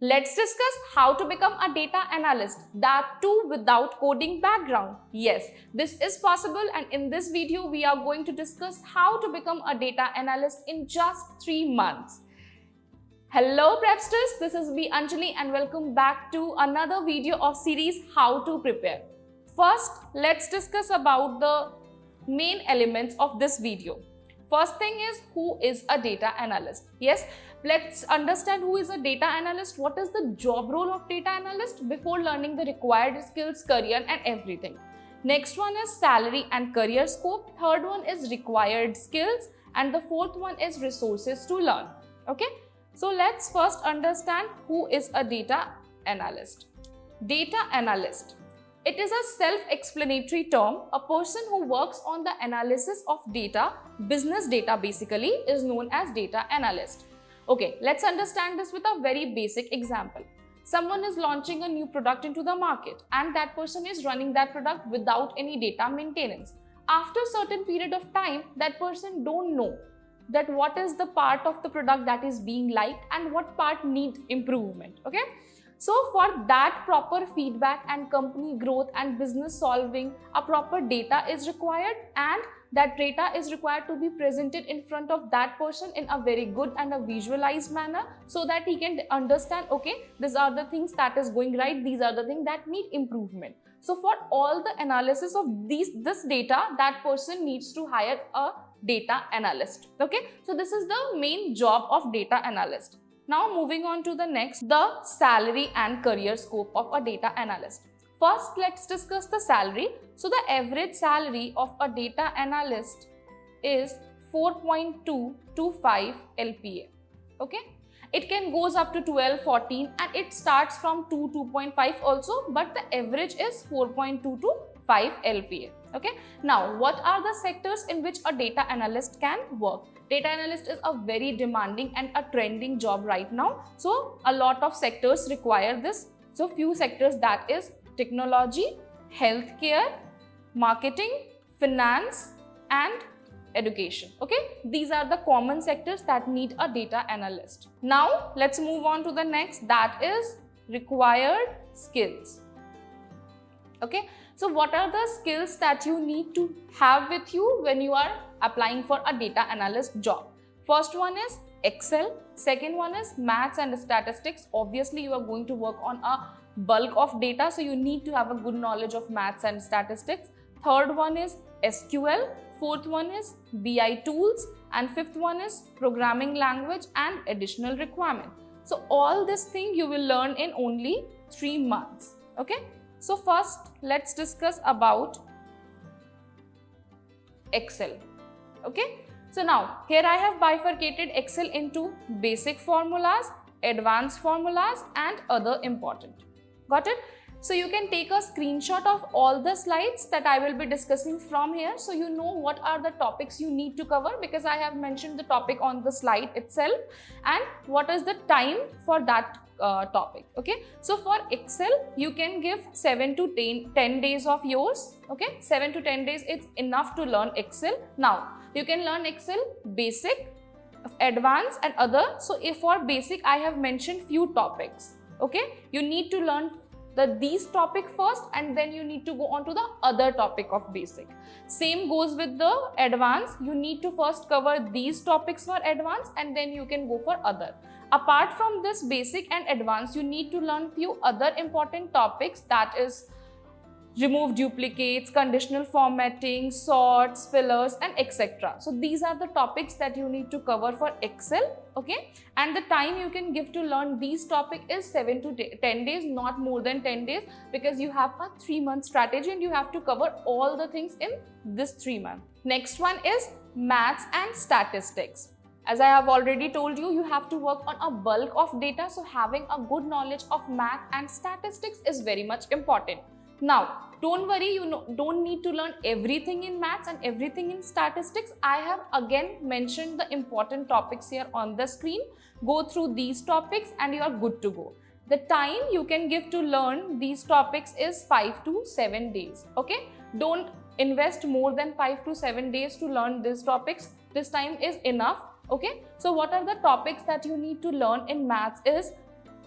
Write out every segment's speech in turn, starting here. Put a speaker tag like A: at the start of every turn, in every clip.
A: Let's discuss how to become a data analyst, that too without coding background. Yes, this is possible, and in this video we are going to discuss how to become a data analyst in just 3 months. Hello Prepsters, this is me Anjali and welcome back to another video of series How to Prepare. First, let's discuss about the main elements of this video. First thing is, who is a data analyst? Yes, let's understand who is a data analyst, what is the job role of data analyst before learning the required skills, career and everything. Next one is salary and career scope. Third one is required skills and the fourth one is resources to learn. Okay, so let's first understand who is a data analyst. Data analyst. It is a self-explanatory term. A person who works on the analysis of data, business data basically, is known as data analyst. Okay, let's understand this with a very basic example. Someone is launching a new product into the market and that person is running that product without any data maintenance. After a certain period of time, that person don't know that what is the part of the product that is being liked and what part need improvement. Okay. So for that proper feedback and company growth and business solving, a proper data is required, and that data is required to be presented in front of that person in a very good and a visualized manner so that he can understand, okay, these are the things that is going right, these are the things that need improvement. So for all the analysis of this data, that person needs to hire a data analyst. Okay, so this is the main job of data analyst. Now moving on to the next, the salary and career scope of a data analyst. First, let's discuss the salary. So the average salary of a data analyst is 4.2 to 5 LPA. Okay, it can goes up to 12, 14 and it starts from 2.5 also, but the average is 4.2 to 5 LPA. Okay, now what are the sectors in which a data analyst can work? Data analyst is a very demanding and a trending job right now. So a lot of sectors require this. So few sectors, that is technology, healthcare, marketing, finance and education. Okay, these are the common sectors that need a data analyst. Now let's move on to the next, that is required skills. Okay, so what are the skills that you need to have with you when you are applying for a data analyst job? First one is Excel. Second one is maths and statistics. Obviously, you are going to work on a bulk of data, so you need to have a good knowledge of maths and statistics. Third one is SQL. Fourth one is BI tools. And fifth one is programming language and additional requirement. So all this thing you will learn in only 3 months. Okay. So first, let's discuss about Excel. Okay. So now, here I have bifurcated Excel into basic formulas, advanced formulas and other important. Got it? So you can take a screenshot of all the slides that I will be discussing from here, so you know what are the topics you need to cover, because I have mentioned the topic on the slide itself and what is the time for that topic. Okay, so for Excel you can give 7 to 10 days of yours. Okay, 7 to 10 days, it's enough to learn Excel. Now you can learn Excel basic, advanced and other. So if for basic I have mentioned few topics. Okay, you need to learn these topic first and then you need to go on to the other topic of basic. Same goes with the advanced. You need to first cover these topics for advanced and then you can go for other. Apart from this basic and advanced, you need to learn few other important topics, that is remove duplicates, conditional formatting, sorts, fillers and etc. So these are the topics that you need to cover for Excel. Okay, and the time you can give to learn these topics is 7 to 10 days, not more than 10 days, because you have a 3-month strategy and you have to cover all the things in this 3 months. Next one is maths and statistics. As I have already told you, you have to work on a bulk of data, so having a good knowledge of math and statistics is very much important. Now, don't worry, you don't need to learn everything in maths and everything in statistics. I have again mentioned the important topics here on the screen. Go through these topics and you are good to go. The time you can give to learn these topics is 5 to 7 days. Okay, don't invest more than 5 to 7 days to learn these topics. This time is enough. Okay, so what are the topics that you need to learn in maths is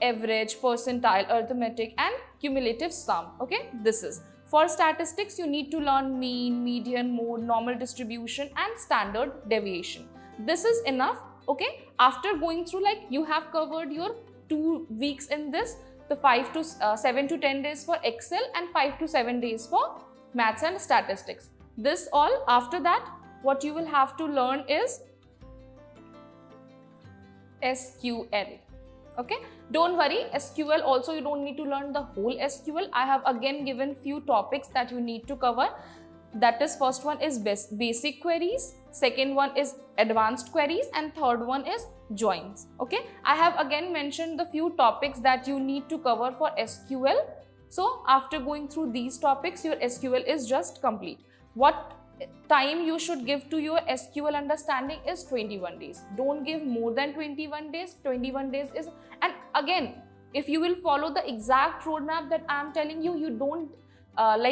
A: average, percentile, arithmetic, and cumulative sum. Okay, this is. For statistics, you need to learn mean, median, mode, normal distribution, and standard deviation. This is enough. Okay, after going through, like, you have covered your 2 weeks in this, the 7 to 10 days for Excel and 5 to 7 days for maths and statistics. This all, after that, what you will have to learn is SQL. Okay, don't worry, SQL also you don't need to learn the whole SQL. I have again given few topics that you need to cover. That is, first one is basic queries, second one is advanced queries, and third one is joins. Okay, I have again mentioned the few topics that you need to cover for SQL. So after going through these topics, your SQL is just complete. What time you should give to your SQL understanding is 21 days. Don't give more than 21 days. 21 days is, and again, if you will follow the exact roadmap that I am telling you, you don't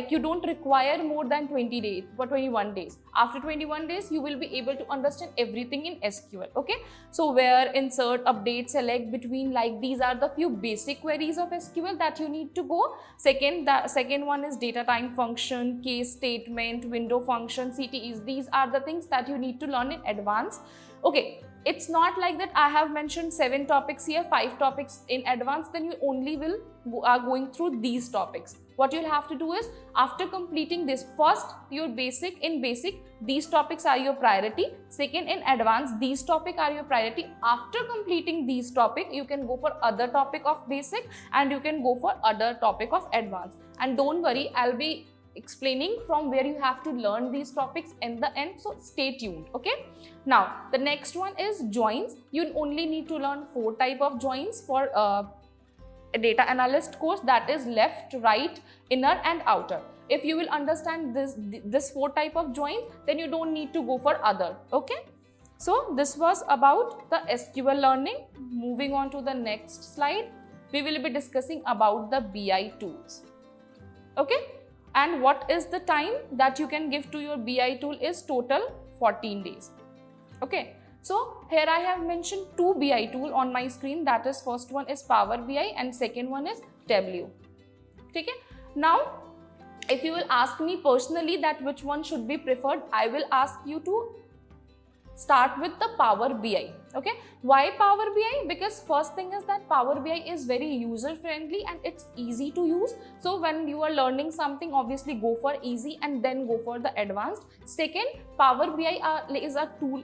A: you don't require more than 20 days for 21 days. After 21 days, you will be able to understand everything in SQL. Okay, so where, insert, update, select, between, like, these are the few basic queries of SQL that you need to go. The second one is data type function, case statement, window function, CTEs. These are the things that you need to learn in advance. Okay, it's not like that I have mentioned 7 topics here, 5 topics in advance, then you only are going through these topics. What you'll have to do is, after completing this, first your basic, these topics are your priority. Second, in advanced, these topics are your priority. After completing these topics, you can go for other topic of basic and you can go for other topic of advanced. And don't worry, I'll be explaining from where you have to learn these topics in the end, so stay tuned. Okay, now the next one is joins. You only need to learn 4 type of joins for a data analyst course, that is left, right, inner, and outer. If you will understand this 4 type of joins, then you don't need to go for other. Okay, so this was about the SQL learning. Moving on to the next slide, we will be discussing about the BI tools. Okay, and what is the time that you can give to your BI tool is total 14 days. Okay, so here I have mentioned 2 BI tool on my screen. That is, first one is Power BI and second one is Tableau. Okay, now if you will ask me personally that which one should be preferred, I will ask you to start with the Power BI. Okay, why Power BI? Because first thing is that Power BI is very user friendly and it's easy to use. So when you are learning something, obviously go for easy and then go for the advanced. Second, Power BI is a tool.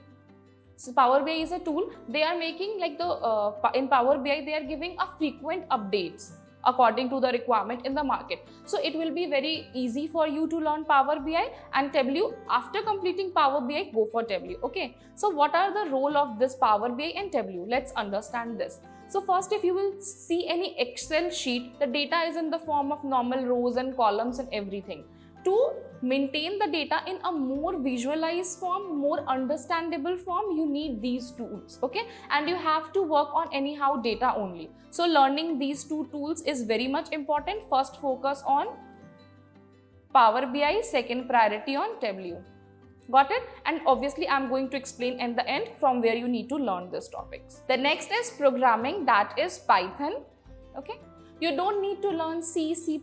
A: So Power BI is a tool. They are making, like, the in Power BI they are giving a frequent updates according to the requirement in the market. So it will be very easy for you to learn Power BI. And Tableau, after completing Power BI, go for Tableau. Okay, so what are the role of this Power BI and Tableau? Let's understand this. So first, if you will see any Excel sheet, the data is in the form of normal rows and columns and everything. To maintain the data in a more visualized form, more understandable form, you need these tools. Okay, and you have to work on anyhow data only. So learning these 2 tools is very much important. First, focus on Power BI, second priority on Tableau. Got it? And obviously I'm going to explain in the end from where you need to learn these topics. The next is programming, that is Python. Okay, you don't need to learn C, C++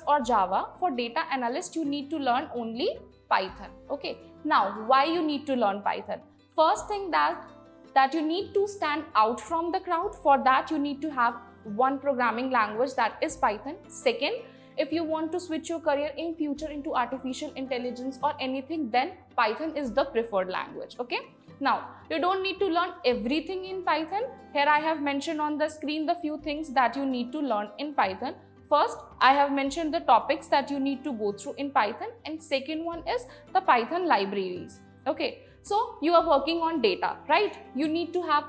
A: or Java. For data analyst, you need to learn only Python. Okay, now why you need to learn Python? First thing, that you need to stand out from the crowd. For that, you need to have one programming language, that is Python. Second, if you want to switch your career in future into artificial intelligence or anything, then Python is the preferred language. Okay, now you don't need to learn everything in Python. Here I have mentioned on the screen the few things that you need to learn in Python. First, I have mentioned the topics that you need to go through in Python, and second one is the Python libraries. Okay, so you are working on data, right? You need to have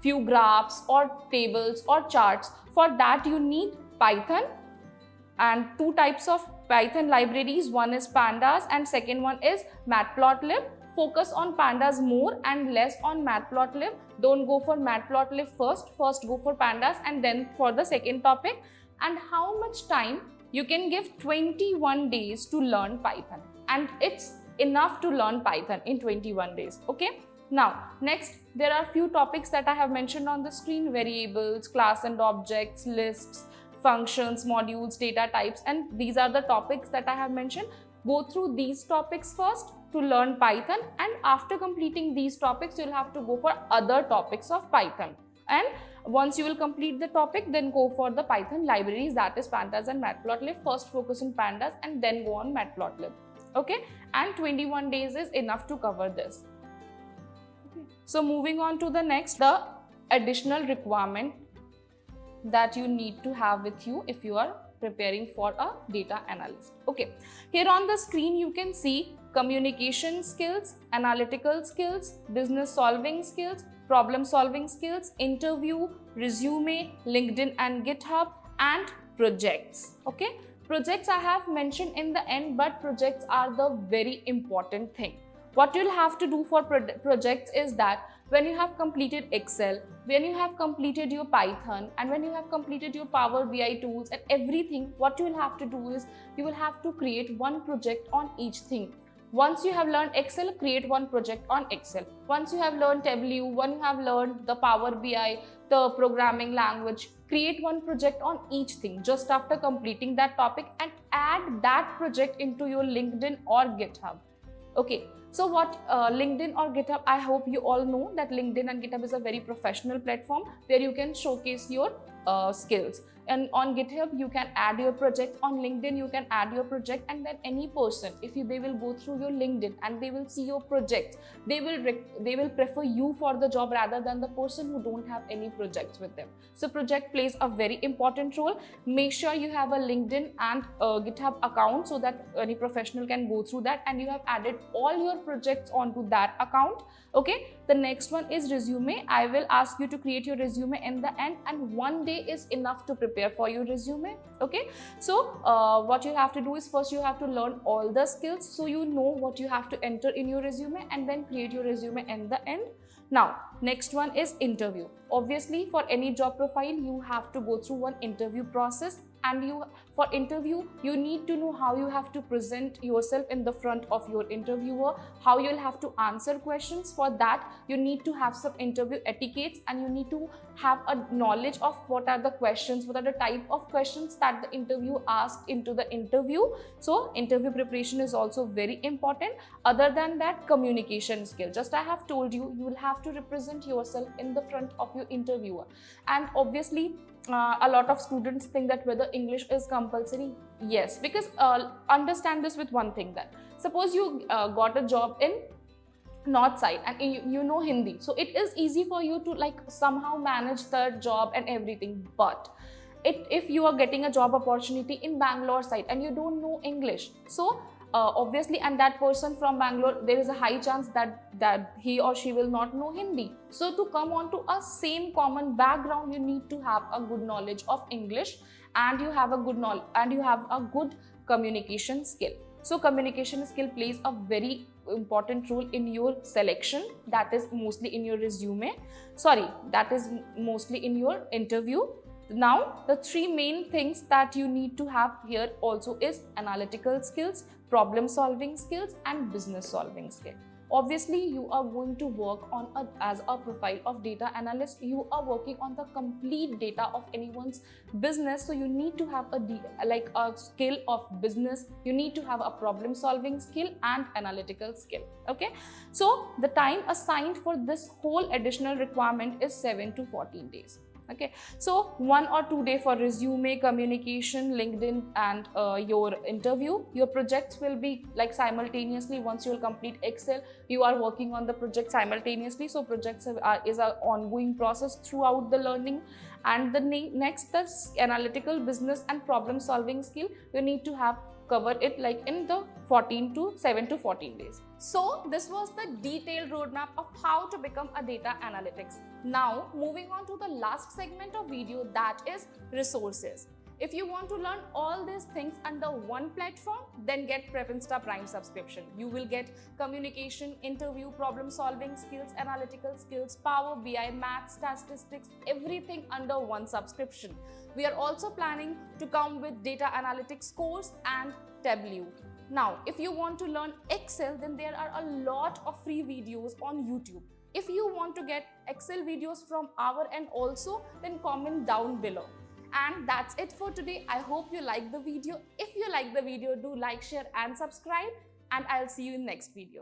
A: few graphs or tables or charts. For that, you need Python. And 2 types of Python libraries, one is pandas and second one is matplotlib. Focus on pandas more and less on matplotlib. Don't go for matplotlib first go for pandas and then for the second topic. And how much time? You can give 21 days to learn Python, and it's enough to learn Python in 21 days. Okay, now next, There are few topics that I have mentioned on the screen: variables, class and objects, lists, functions, modules, data types, and these are the topics that I have mentioned. Go through these topics first to learn Python, and after completing these topics, you'll have to go for other topics of Python. And once you will complete the topic, then go for the Python libraries, that is pandas and matplotlib. First focus on pandas and then go on matplotlib. Okay, and 21 days is enough to cover this. Okay. So moving on to the next, the additional requirement that you need to have with you if you are preparing for a data analyst. Okay, here on the screen you can see communication skills, analytical skills, business solving skills, problem solving skills, interview, resume, LinkedIn and GitHub, and projects. Okay, projects I have mentioned in the end, but projects are the very important thing. What you'll have to do for projects is that when you have completed Excel, when you have completed your Python, and when you have completed your Power BI tools and everything, what you will have to do is you will have to create one project on each thing. Once you have learned Excel, create one project on Excel. Once you have learned tableau, when you have learned the Power BI, the programming language, create one project on each thing just after completing that topic, and add that project into your LinkedIn or GitHub. Okay, so what LinkedIn or GitHub, I hope you all know that LinkedIn and GitHub is a very professional platform where you can showcase your skills. And on GitHub, you can add your project. On LinkedIn, you can add your project, and then any person, they will go through your LinkedIn and they will see your projects, they will prefer you for the job rather than the person who don't have any projects with them. So project plays a very important role. Make sure you have a LinkedIn and GitHub account so that any professional can go through that, and you have added all your projects onto that account. Okay, the next one is resume. I will ask you to create your resume in the end, and one day is enough to prepare for your resume. Okay, so what you have to do is first you have to learn all the skills so you know what you have to enter in your resume, and then create your resume in the end. Now, next one is interview. Obviously, for any job profile, you have to go through one interview process, and for interview, you need to know how you have to present yourself in the front of your interviewer, how you'll have to answer questions. For that, you need to have some interview etiquettes, and you need to have a knowledge of what are the questions, what are the type of questions that the interview asked into the interview. So interview preparation is also very important. Other than that, communication skill, just I have told you, you will have to represent yourself in the front of your interviewer. And obviously, a lot of students think that whether English is compulsory. Yes, because understand this with one thing, that suppose you got a job in north side and you know Hindi, so it is easy for you to like somehow manage the job and everything. But if you are getting a job opportunity in Bangalore side and you don't know English, so obviously, and that person from Bangalore, there is a high chance that he or she will not know Hindi. So to come on to a same common background, you need to have a good knowledge of English, and you have a good communication skill. So communication skill plays a very important role in your selection. That is mostly in your resume. That is mostly in your interview. Now, the three main things that you need to have here also is analytical skills, problem solving skills, and business solving skill. Obviously, you are going to work on as a profile of data analyst. You are working on the complete data of anyone's business. So you need to have a skill of business. You need to have a problem solving skill and analytical skill. Okay. So the time assigned for this whole additional requirement is 7 to 14 days. Okay, so 1 or 2 days for resume, communication, LinkedIn, and your interview. Your projects will be like simultaneously. Once you will complete Excel, you are working on the project simultaneously. So projects is an ongoing process throughout the learning. And the next, the analytical, business, and problem solving skill, you need to have cover it like in the 7 to 14 days. So this was the detailed roadmap of how to become a data analytics. Now moving on to the last segment of video, that is resources. If you want to learn all these things under one platform, then get Prepinsta Prime subscription. You will get communication, interview, problem solving skills, analytical skills, Power BI, math, statistics, everything under one subscription. We are also planning to come with data analytics course and tableau. Now, if you want to learn Excel, then there are a lot of free videos on YouTube. If you want to get Excel videos from our end also, then comment down below. And that's it for today. I hope you like the video. If you like the video, do like, share and subscribe, and I'll see you in next video.